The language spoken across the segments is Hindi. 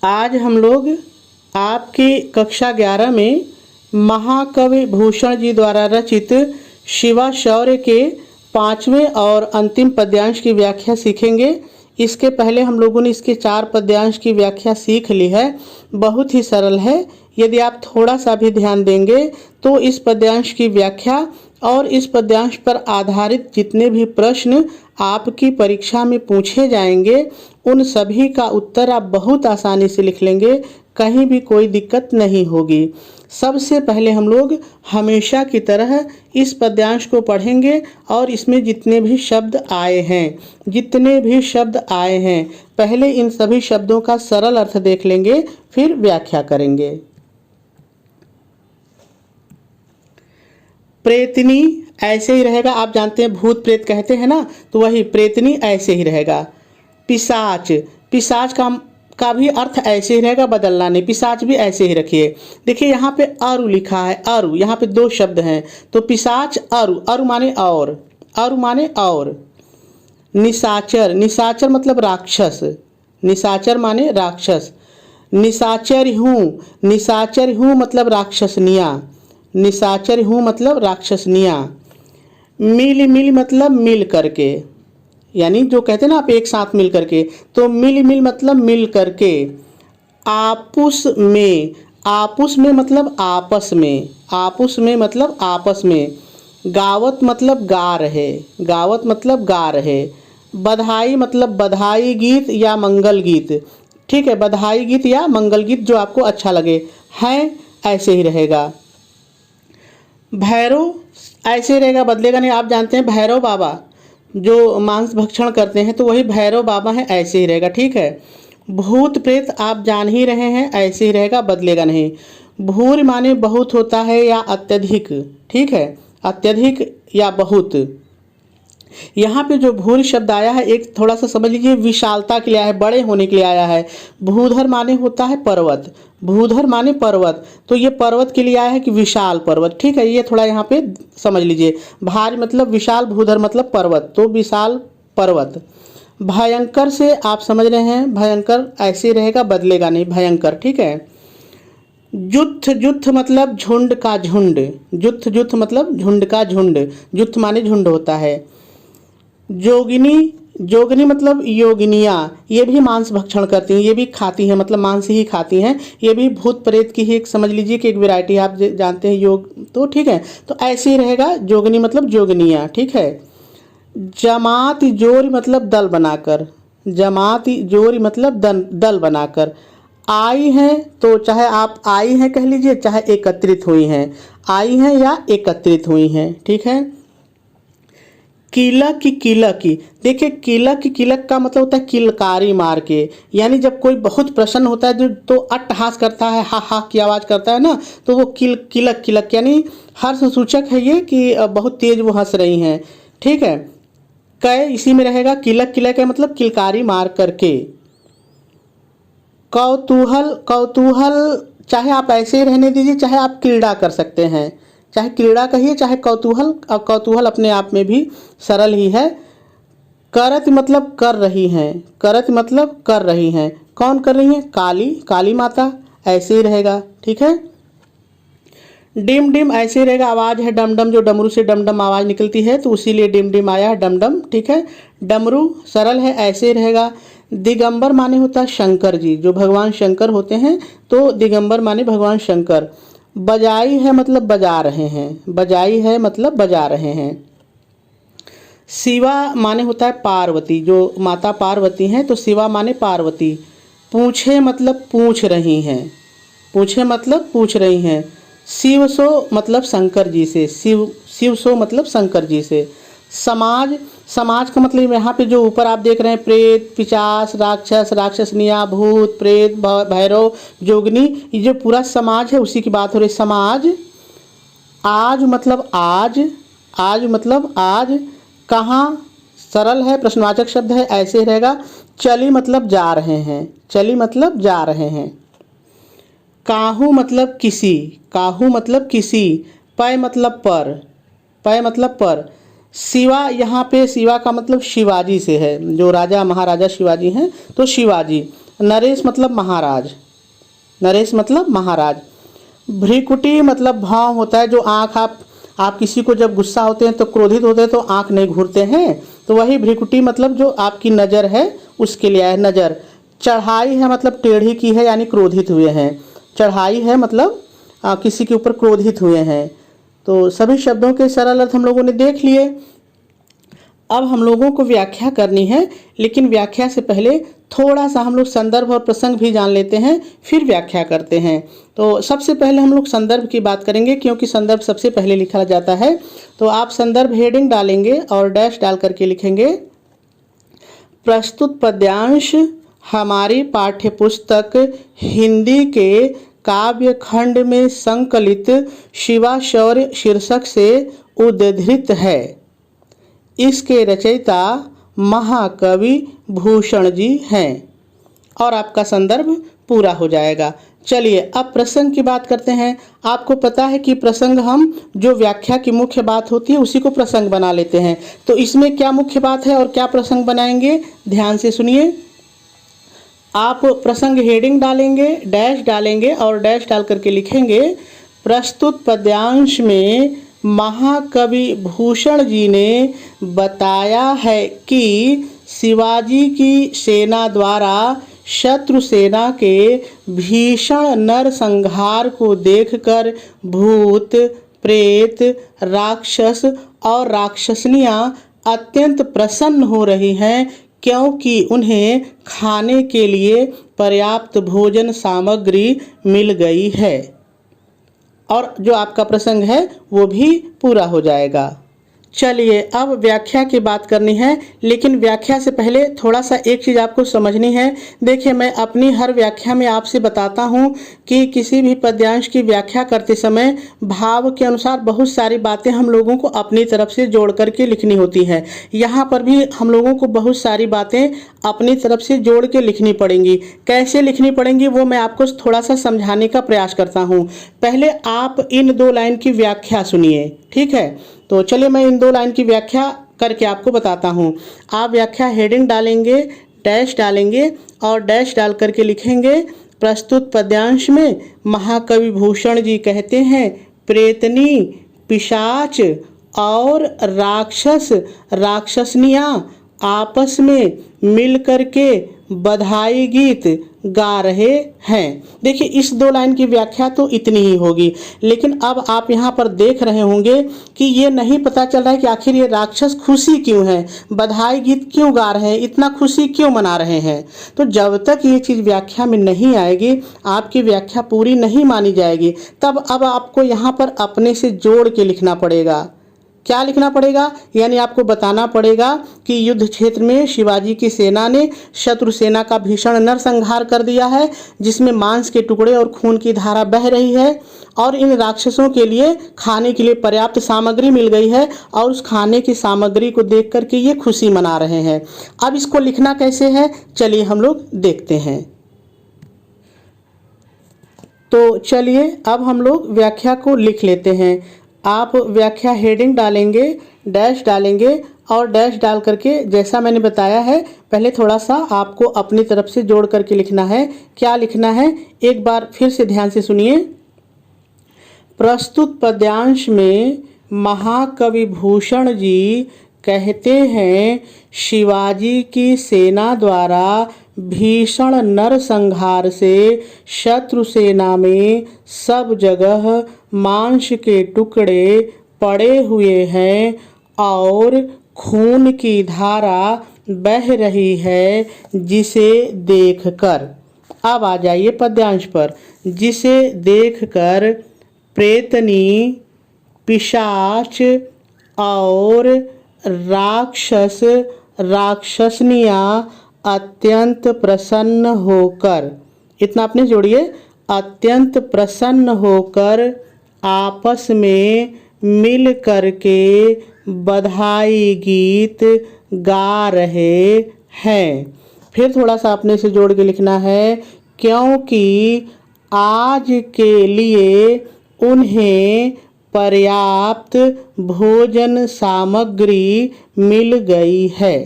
आज हम लोग आपकी कक्षा 11 में महाकवि भूषण जी द्वारा रचित शिवा शौर्य के 5वें और अंतिम पद्यांश की व्याख्या सीखेंगे। इसके पहले हम लोगों ने इसके 4 पद्यांश की व्याख्या सीख ली है। बहुत ही सरल है। यदि आप थोड़ा सा भी ध्यान देंगे तो इस पद्यांश की व्याख्या और इस पद्यांश पर आधारित जितने भी प्रश्न आपकी परीक्षा में पूछे जाएंगे उन सभी का उत्तर आप बहुत आसानी से लिख लेंगे, कहीं भी कोई दिक्कत नहीं होगी। सबसे पहले हम लोग हमेशा की तरह इस पद्यांश को पढ़ेंगे और इसमें जितने भी शब्द आए हैं पहले इन सभी शब्दों का सरल अर्थ देख लेंगे, फिर व्याख्या करेंगे। प्रेतनी ऐसे ही रहेगा, आप जानते हैं भूत प्रेत कहते हैं ना, तो वही प्रेतनी ऐसे ही रहेगा। पिशाच, पिशाच का भी अर्थ ऐसे ही रहेगा, बदलना नहीं, पिशाच भी ऐसे ही रखिए। देखिए यहाँ पे अरु लिखा है, अरु, यहाँ पे 2 शब्द हैं तो पिशाच अरु, अरु माने और, अरु माने और। निशाचर, निशाचर मतलब राक्षस, निशाचर माने राक्षस। निशाचर हूँ मतलब राक्षसनिया, निशाचर हूँ मतलब राक्षसनिया। मिल मतलब मिल करके, यानी जो कहते हैं ना आप एक साथ मिल करके, तो मिल मतलब मिल करके। आपुस में मतलब आपस में, आपुस में मतलब आपस में। गावत मतलब गा रहे, गावत मतलब गा रहे। बधाई मतलब बधाई गीत या मंगल गीत, ठीक है, बधाई गीत या मंगल गीत जो आपको अच्छा लगे। है ऐसे ही रहेगा। भैरव ऐसे रहेगा, बदलेगा नहीं। आप जानते हैं भैरव बाबा जो मांस भक्षण करते हैं तो वही भैरव बाबा हैं, ऐसे ही रहेगा, ठीक है। भूत प्रेत आप जान ही रहे हैं, ऐसे ही रहेगा, बदलेगा नहीं। भूर माने बहुत होता है या अत्यधिक, ठीक है, अत्यधिक या बहुत। यहाँ पे जो भूर शब्द आया है एक थोड़ा सा समझ लीजिए, विशालता के लिए आया है, बड़े होने के लिए आया है। भूधर माने होता है पर्वत, भूधर माने पर्वत, तो ये पर्वत के लिए आया है कि विशाल पर्वत, ठीक है, ये थोड़ा यहाँ पे समझ लीजिए। भारी मतलब विशाल, भूधर मतलब पर्वत, तो विशाल पर्वत। भयंकर से आप समझ रहे हैं, भयंकर ऐसे रहेगा, बदलेगा नहीं, भयंकर, ठीक है। जुत्थ मतलब झुंड का झुंड, जुत्थ मतलब झुंड का झुंड, जुत्थ माने झुंड होता है। जोगिनी मतलब योगिनिया, ये भी मांस भक्षण करती हैं, ये भी खाती हैं, मतलब मांस ही खाती हैं। ये भी भूत प्रेत की ही एक समझ लीजिए कि एक वैरायटी, आप जानते हैं योग, तो ठीक है, तो ऐसे ही रहेगा। जोगिनी मतलब जोगिनिया, ठीक है। जमात जोर मतलब दल बनाकर, जमात जोर मतलब दल बनाकर। आई हैं तो चाहे आप आई हैं कह लीजिए, चाहे एकत्रित हुई हैं, आई हैं या एकत्रित हुई हैं, ठीक है। किलक की, देखिए किलक का मतलब होता है किलकारी मार के, यानी जब कोई बहुत प्रसन्न होता है जो तो अट्टहास करता है, हा हा की आवाज़ करता है ना, तो वो किलक यानी हर्ष सूचक है ये कि बहुत तेज वो हंस रही हैं, ठीक है। कै इसी में रहेगा, किलक है मतलब किलकारी मार करके। कौतूहल चाहे आप ऐसे ही रहने दीजिए, चाहे आप क्रीड़ा कर सकते हैं, चाहे क्रीड़ा कहिए चाहे कौतूहल, कौतूहल अपने आप में भी सरल ही है। करत मतलब कर रही हैं, करत मतलब कर रही हैं, कौन कर रही हैं, काली माता, ऐसे ही रहेगा, ठीक है। डिम ऐसे ही रहेगा, आवाज़ है डमडम, जो डमरू से डमडम आवाज़ निकलती है तो उसीलिए डिम आया है, डमडम, ठीक है। डमरू सरल है, ऐसे ही रहेगा। दिगंबर माने होता है शंकर जी, जो भगवान शंकर होते हैं, तो दिगंबर माने भगवान शंकर। बजाई है मतलब बजा रहे हैं, बजाई है मतलब बजा रहे हैं। शिवा माने होता है पार्वती, जो माता पार्वती हैं, तो शिवा माने पार्वती। पूछे मतलब पूछ रही हैं, पूछे मतलब पूछ रही हैं। शिव सो मतलब शंकर जी से, शिव सो मतलब शंकर जी से। समाज का मतलब यहाँ पे जो ऊपर आप देख रहे हैं, प्रेत, पिशाच, राक्षस, राक्षसनिया, भूत प्रेत, भैरव, जोगनी, ये जो पूरा समाज है उसी की बात हो रही। समाज। आज मतलब आज। कहाँ सरल है, प्रश्नवाचक शब्द है, ऐसे ही रहेगा। चली मतलब जा रहे हैं, चली मतलब जा रहे हैं। काहू मतलब किसी, पै मतलब पर। शिवा, यहाँ पे शिवा का मतलब शिवाजी से है, जो राजा महाराजा शिवाजी हैं तो शिवाजी। नरेश मतलब महाराज, नरेश मतलब महाराज। भ्रिकुटी मतलब भाव होता है जो आँख, आप किसी को जब गुस्सा होते हैं तो क्रोधित होते हैं तो आँख नहीं घूरते हैं, तो वही भ्रिकुटी मतलब जो आपकी नज़र है उसके लिए है, नज़र। चढ़ाई है मतलब टेढ़ी की है यानी क्रोधित हुए हैं, चढ़ाई है मतलब किसी के ऊपर क्रोधित हुए हैं। तो सभी शब्दों के सरल अर्थ हम लोगों ने देख लिए। अब हम लोगों को व्याख्या करनी है, लेकिन व्याख्या से पहले थोड़ा सा हम लोग संदर्भ और प्रसंग भी जान लेते हैं, फिर व्याख्या करते हैं। तो सबसे पहले हम लोग संदर्भ की बात करेंगे, क्योंकि संदर्भ सबसे पहले लिखा जाता है। तो आप संदर्भ हेडिंग डालेंगे और डैश डाल करके लिखेंगे, प्रस्तुत पद्यांश हमारी पाठ्यपुस्तक हिंदी के काव्य खंड में संकलित शिवाशौर्य शीर्षक से उद्धृत है। इसके रचयिता महाकवि भूषण जी हैं, और आपका संदर्भ पूरा हो जाएगा। चलिए अब प्रसंग की बात करते हैं। आपको पता है कि प्रसंग, हम जो व्याख्या की मुख्य बात होती है उसी को प्रसंग बना लेते हैं। तो इसमें क्या मुख्य बात है और क्या प्रसंग बनाएंगे, ध्यान से सुनिए। आप प्रसंग हेडिंग डालेंगे, डैश डालेंगे और डैश डाल करके लिखेंगे, प्रस्तुत पद्यांश में महाकवि भूषण जी ने बताया है कि शिवाजी की सेना द्वारा शत्रु सेना के भीषण नरसंहार को देखकर भूत, प्रेत, राक्षस और राक्षसनियाँ अत्यंत प्रसन्न हो रही हैं, क्योंकि उन्हें खाने के लिए पर्याप्त भोजन सामग्री मिल गई है। और जो आपका प्रसंग है वो भी पूरा हो जाएगा। चलिए अब व्याख्या की बात करनी है, लेकिन व्याख्या से पहले थोड़ा सा एक चीज़ आपको समझनी है। देखिए, मैं अपनी हर व्याख्या में आपसे बताता हूँ कि किसी भी पद्यांश की व्याख्या करते समय भाव के अनुसार बहुत सारी बातें हम लोगों को अपनी तरफ से जोड़ करके लिखनी होती हैं। यहाँ पर भी हम लोगों को बहुत सारी बातें अपनी तरफ से जोड़ के लिखनी पड़ेंगी। कैसे लिखनी पड़ेंगी वो मैं आपको थोड़ा सा समझाने का प्रयास करता हूँ। पहले आप इन 2 लाइन की व्याख्या सुनिए, ठीक है। तो चलिए मैं इन 2 लाइन की व्याख्या करके आपको बताता हूँ। आप व्याख्या हेडिंग डालेंगे, डैश डालेंगे और डैश डाल करके लिखेंगे, प्रस्तुत पद्यांश में महाकवि भूषण जी कहते हैं, प्रेतनी, पिशाच और राक्षस राक्षसनियाँ आपस में मिल करके बधाई गीत गा रहे हैं। देखिए, इस 2 लाइन की व्याख्या तो इतनी ही होगी, लेकिन अब आप यहाँ पर देख रहे होंगे कि ये नहीं पता चल रहा है कि आखिर ये राक्षस खुशी क्यों है, बधाई गीत क्यों गा रहे हैं, इतना खुशी क्यों मना रहे हैं। तो जब तक ये चीज़ व्याख्या में नहीं आएगी, आपकी व्याख्या पूरी नहीं मानी जाएगी। तब अब आपको यहाँ पर अपने से जोड़ के लिखना पड़ेगा। क्या लिखना पड़ेगा, यानी आपको बताना पड़ेगा कि युद्ध क्षेत्र में शिवाजी की सेना ने शत्रु सेना का भीषण नरसंहार कर दिया है, जिसमें मांस के टुकड़े और खून की धारा बह रही है, और इन राक्षसों के लिए खाने के लिए पर्याप्त सामग्री मिल गई है, और उस खाने की सामग्री को देख करके ये खुशी मना रहे हैं। अब इसको लिखना कैसे है, चलिए हम लोग देखते हैं। तो चलिए अब हम लोग व्याख्या को लिख लेते हैं। आप व्याख्या हेडिंग डालेंगे, डैश डालेंगे और डैश डाल करके, जैसा मैंने बताया है, पहले थोड़ा सा आपको अपनी तरफ से जोड़ करके लिखना है। क्या लिखना है, एक बार फिर से ध्यान से सुनिए। प्रस्तुत पद्यांश में महाकवि भूषण जी कहते हैं, शिवाजी की सेना द्वारा भीषण नरसंहार से शत्रु सेना में सब जगह मांस के टुकड़े पड़े हुए हैं और खून की धारा बह रही है, जिसे देखकर, अब आ जाइए पद्यांश पर, जिसे देखकर प्रेतनी, पिशाच और राक्षस राक्षसनियाँ अत्यंत प्रसन्न होकर, इतना आपने जोड़िए, अत्यंत प्रसन्न होकर आपस में मिल करके बधाई गीत गा रहे हैं। फिर थोड़ा सा अपने से जोड़ के लिखना है, क्योंकि आज के लिए उन्हें पर्याप्त भोजन सामग्री मिल गई है।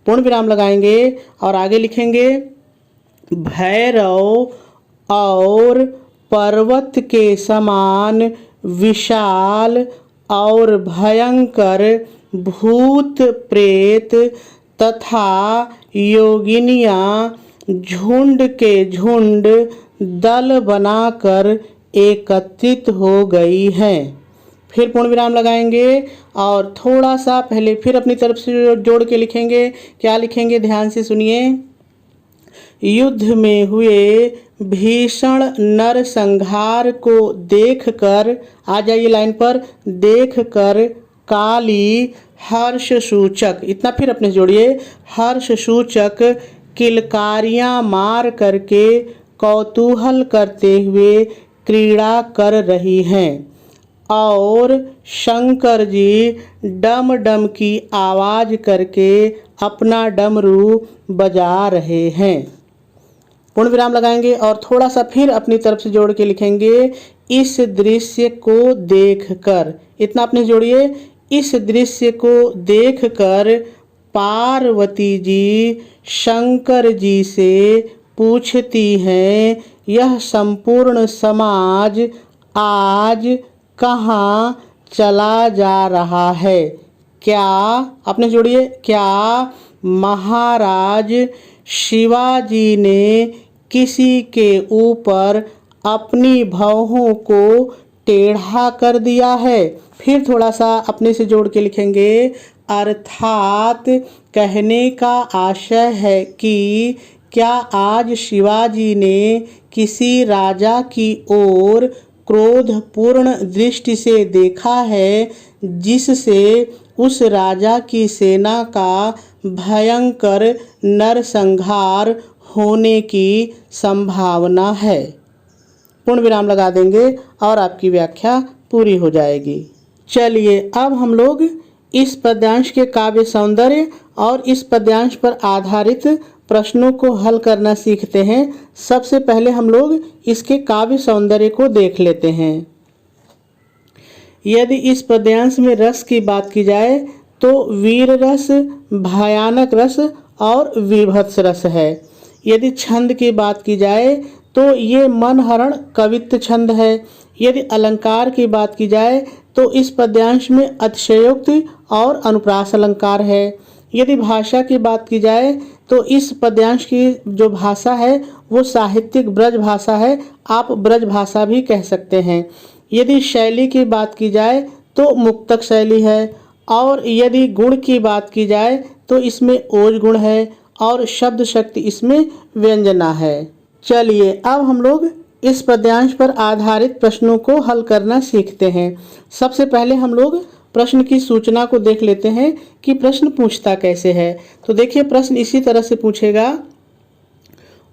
पूर्ण विराम लगाएंगे और आगे लिखेंगे, भैरव और पर्वत के समान विशाल और भयंकर भूत प्रेत तथा योगिनियाँ झुंड के झुंड दल बनाकर एकत्रित हो गई हैं। फिर पूर्ण विराम लगाएंगे और थोड़ा सा पहले फिर अपनी तरफ से जोड़ के लिखेंगे। क्या लिखेंगे, ध्यान से सुनिए। युद्ध में हुए भीषण नरसंहार को देखकर, आ जाइए लाइन पर, देखकर काली हर्ष सूचक, इतना फिर अपने जोड़िए, हर्ष सूचक किलकारियाँ मार करके कौतूहल करते हुए क्रीड़ा कर रही हैं और शंकर जी डम डम की आवाज़ करके अपना डमरू बजा रहे हैं। पूर्ण विराम लगाएंगे और थोड़ा सा फिर अपनी तरफ से जोड़ के लिखेंगे। इस दृश्य को देखकर, इतना अपने जोड़िए, इस दृश्य को देखकर पार्वती जी शंकर जी से पूछती हैं, यह संपूर्ण समाज आज कहाँ चला जा रहा है? क्या, अपने जोड़िए, क्या महाराज शिवाजी ने किसी के ऊपर अपनी भौहों को टेढ़ा कर दिया है? फिर थोड़ा सा अपने से जोड़ के लिखेंगे। अर्थात कहने का आशय है कि क्या आज शिवाजी ने किसी राजा की ओर क्रोधपूर्ण दृष्टि से देखा है जिससे उस राजा की सेना का भयंकर नरसंहार होने की संभावना है? पूर्ण विराम लगा देंगे और आपकी व्याख्या पूरी हो जाएगी। चलिए अब हम लोग इस पद्यांश के काव्य सौंदर्य और इस पद्यांश पर आधारित प्रश्नों को हल करना सीखते हैं। सबसे पहले हम लोग इसके काव्य सौंदर्य को देख लेते हैं। यदि इस पद्यांश में रस की बात की जाए तो वीर रस, भयानक रस और विभत्स रस है। यदि छंद की बात की जाए तो ये मनहरण कवित्व छंद है। यदि अलंकार की बात की जाए तो इस पद्यांश में अतिशयोक्ति और अनुप्रास अलंकार है। यदि भाषा की बात की जाए तो इस पद्यांश की जो भाषा है वो साहित्यिक ब्रज भाषा है, आप ब्रज भाषा भी कह सकते हैं। यदि शैली की बात की जाए तो मुक्तक शैली है और यदि गुण की बात की जाए तो इसमें ओज गुण है और शब्द शक्ति इसमें व्यंजना है। चलिए अब हम लोग इस पद्यांश पर आधारित प्रश्नों को हल करना सीखते हैं। सबसे पहले हम लोग प्रश्न की सूचना को देख लेते हैं कि प्रश्न पूछता कैसे है। तो देखिए प्रश्न इसी तरह से पूछेगा,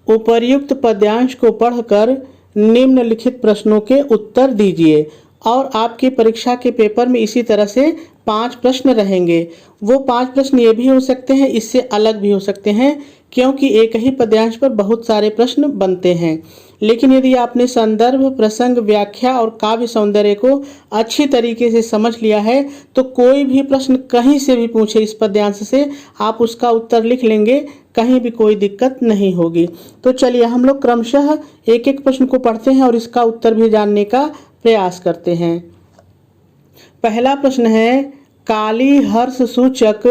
उपर्युक्त पद्यांश को पढ़कर निम्नलिखित प्रश्नों के उत्तर दीजिए। और आपकी परीक्षा के पेपर में इसी तरह से 5 प्रश्न रहेंगे। वो 5 प्रश्न ये भी हो सकते हैं, इससे अलग भी हो सकते हैं, क्योंकि एक ही पद्यांश पर बहुत सारे प्रश्न बनते हैं। लेकिन यदि आपने संदर्भ, प्रसंग, व्याख्या और काव्य सौंदर्य को अच्छी तरीके से समझ लिया है तो कोई भी प्रश्न कहीं से भी पूछे इस पद्यांश से आप उसका उत्तर लिख लेंगे, कहीं भी कोई दिक्कत नहीं होगी। तो चलिए हम लोग क्रमशः एक एक प्रश्न को पढ़ते हैं और इसका उत्तर भी जानने का प्रयास करते हैं। पहला प्रश्न है, काली हर्ष सूचक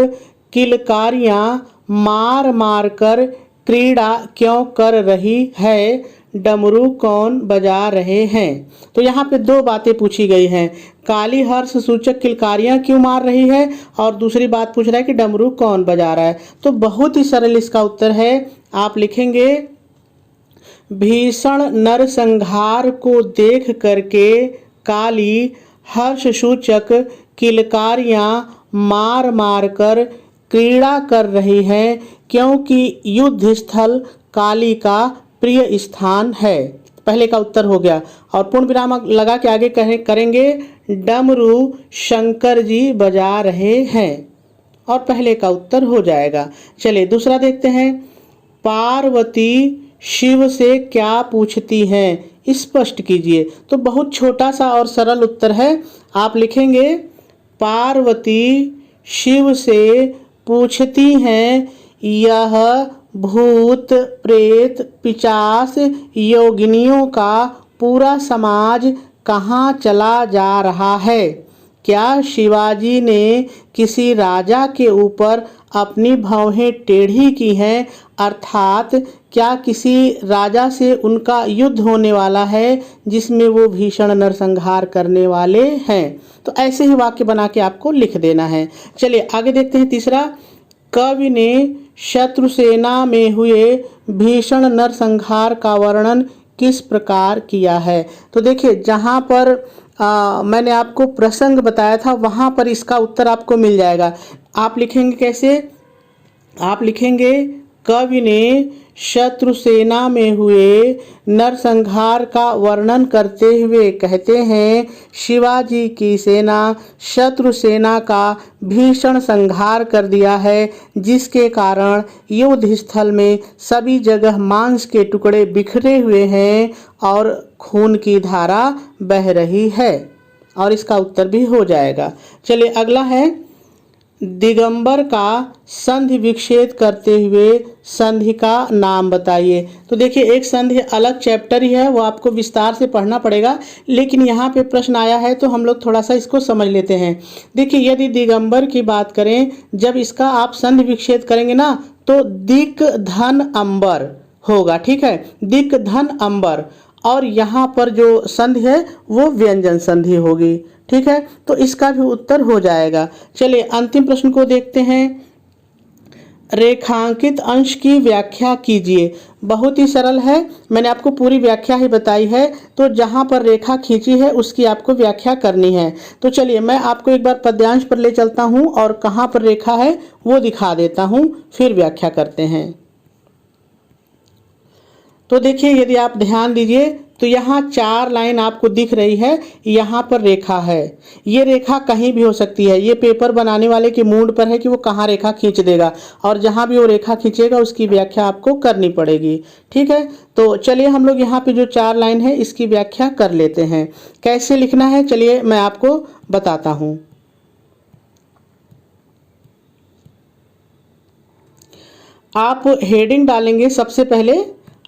किलकारियां मार मार कर क्रीड़ा क्यों कर रही है? डमरू कौन बजा रहे हैं? तो यहाँ पे 2 बातें पूछी गई हैं। काली हर्ष सूचक किलकारियां क्यों मार रही है और दूसरी बात पूछ रहा है कि डमरू कौन बजा रहा है। तो बहुत ही सरल इसका उत्तर है। आप लिखेंगे, भीषण नरसंहार को देख करके काली हर्ष सूचक किलकारियां मार मार कर क्रीड़ा कर रही हैं, क्योंकि युद्ध स्थल काली का प्रिय स्थान है। पहले का उत्तर हो गया। और पूर्ण विराम लगा के आगे करेंगे, डमरू शंकर जी बजा रहे हैं, और पहले का उत्तर हो जाएगा। चलिए दूसरा देखते हैं, पार्वती शिव से क्या पूछती हैं? स्पष्ट कीजिए। तो बहुत छोटा सा और सरल उत्तर है। आप लिखेंगे, पार्वती शिव से पूछती हैं, यह भूत प्रेत पिशाच योगिनियों का पूरा समाज कहाँ चला जा रहा है? क्या शिवाजी ने किसी राजा के ऊपर अपनी भौहें टेढ़ी की हैं, अर्थात क्या किसी राजा से उनका युद्ध होने वाला है जिसमें वो भीषण नरसंहार करने वाले हैं? तो ऐसे ही वाक्य बना के आपको लिख देना है। चलिए आगे देखते हैं। तीसरा, कवि ने शत्रुसेना में हुए भीषण नरसंहार का वर्णन किस प्रकार किया है? तो देखिए, जहाँ पर मैंने आपको प्रसंग बताया था वहाँ पर इसका उत्तर आपको मिल जाएगा। आप लिखेंगे कैसे? आप लिखेंगे कवि ने शत्रुसेना में हुए नरसंहार का वर्णन करते हुए कहते हैं, शिवाजी की सेना शत्रुसेना का भीषण संहार कर दिया है, जिसके कारण युद्ध स्थल में सभी जगह मांस के टुकड़े बिखरे हुए हैं और खून की धारा बह रही है। और इसका उत्तर भी हो जाएगा। चलिए अगला है, दिगंबर का संधि विच्छेद करते हुए संधि का नाम बताइए। तो देखिए, एक संधि अलग चैप्टर ही है, वो आपको विस्तार से पढ़ना पड़ेगा, लेकिन यहाँ पे प्रश्न आया है तो हम लोग थोड़ा सा इसको समझ लेते हैं। देखिए, यदि दिगंबर की बात करें, जब इसका आप संधि विच्छेद करेंगे ना तो दिक धन अंबर होगा। ठीक है, दिक धन अंबर, और यहाँ पर जो संधि है वो व्यंजन संधि होगी। ठीक है, तो इसका भी उत्तर हो जाएगा। चलिए अंतिम प्रश्न को देखते हैं। रेखांकित अंश की व्याख्या कीजिए। बहुत ही सरल है, मैंने आपको पूरी व्याख्या ही बताई है, तो जहाँ पर रेखा खींची है उसकी आपको व्याख्या करनी है। तो चलिए मैं आपको एक बार पद्यांश पर ले चलता हूँ और कहाँ पर रेखा है वो दिखा देता हूँ, फिर व्याख्या करते हैं। तो देखिए, यदि आप ध्यान दीजिए तो यहाँ 4 लाइन आपको दिख रही है, यहाँ पर रेखा है। ये रेखा कहीं भी हो सकती है, ये पेपर बनाने वाले के मूड पर है कि वो कहाँ रेखा खींच देगा, और जहाँ भी वो रेखा खींचेगा उसकी व्याख्या आपको करनी पड़ेगी। ठीक है, तो चलिए हम लोग यहाँ पे जो 4 लाइन है इसकी व्याख्या कर लेते हैं। कैसे लिखना है चलिए मैं आपको बताता हूँ। आप हेडिंग डालेंगे, सबसे पहले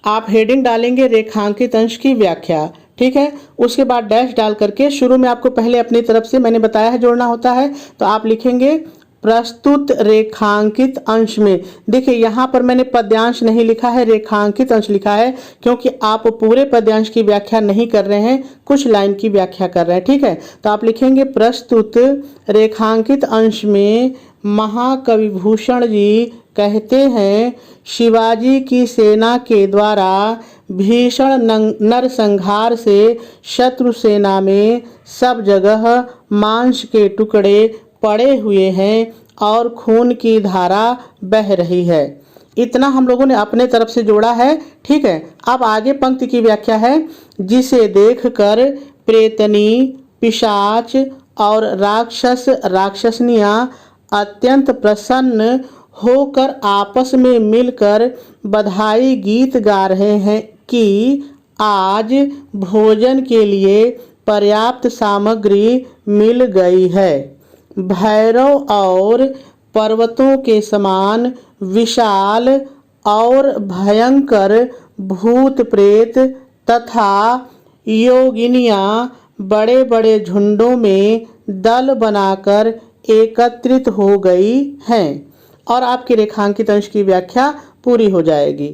आप हेडिंग डालेंगे रेखांकित अंश की व्याख्या। ठीक है, उसके बाद डैश डाल करके शुरू में आपको पहले अपनी तरफ से मैंने बताया है जोड़ना होता है, तो आप लिखेंगे प्रस्तुत रेखांकित अंश में। देखिए यहाँ पर मैंने पद्यांश नहीं लिखा है, रेखांकित अंश लिखा है, क्योंकि आप पूरे पद्यांश की व्याख्या नहीं कर रहे हैं, कुछ लाइन की व्याख्या कर रहे हैं। ठीक है, तो आप लिखेंगे प्रस्तुत रेखांकित अंश में महाकवि भूषण जी कहते हैं, शिवाजी की सेना के द्वारा भीषण नरसंहार से शत्रु सेना में सब जगह मांस के टुकड़े पड़े हुए हैं और खून की धारा बह रही है। इतना हम लोगों ने अपने तरफ से जोड़ा है। ठीक है, अब आगे पंक्ति की व्याख्या है, जिसे देखकर प्रेतनी पिशाच और राक्षस राक्षसनियाँ अत्यंत प्रसन्न होकर आपस में मिलकर बधाई गीत गा रहे हैं कि आज भोजन के लिए पर्याप्त सामग्री मिल गई है। भैरव और पर्वतों के समान विशाल और भयंकर भूत प्रेत तथा योगिनियाँ बड़े बड़े झुंडों में दल बनाकर एकत्रित हो गई हैं, और आपकी रेखांकित अंश की व्याख्या पूरी हो जाएगी।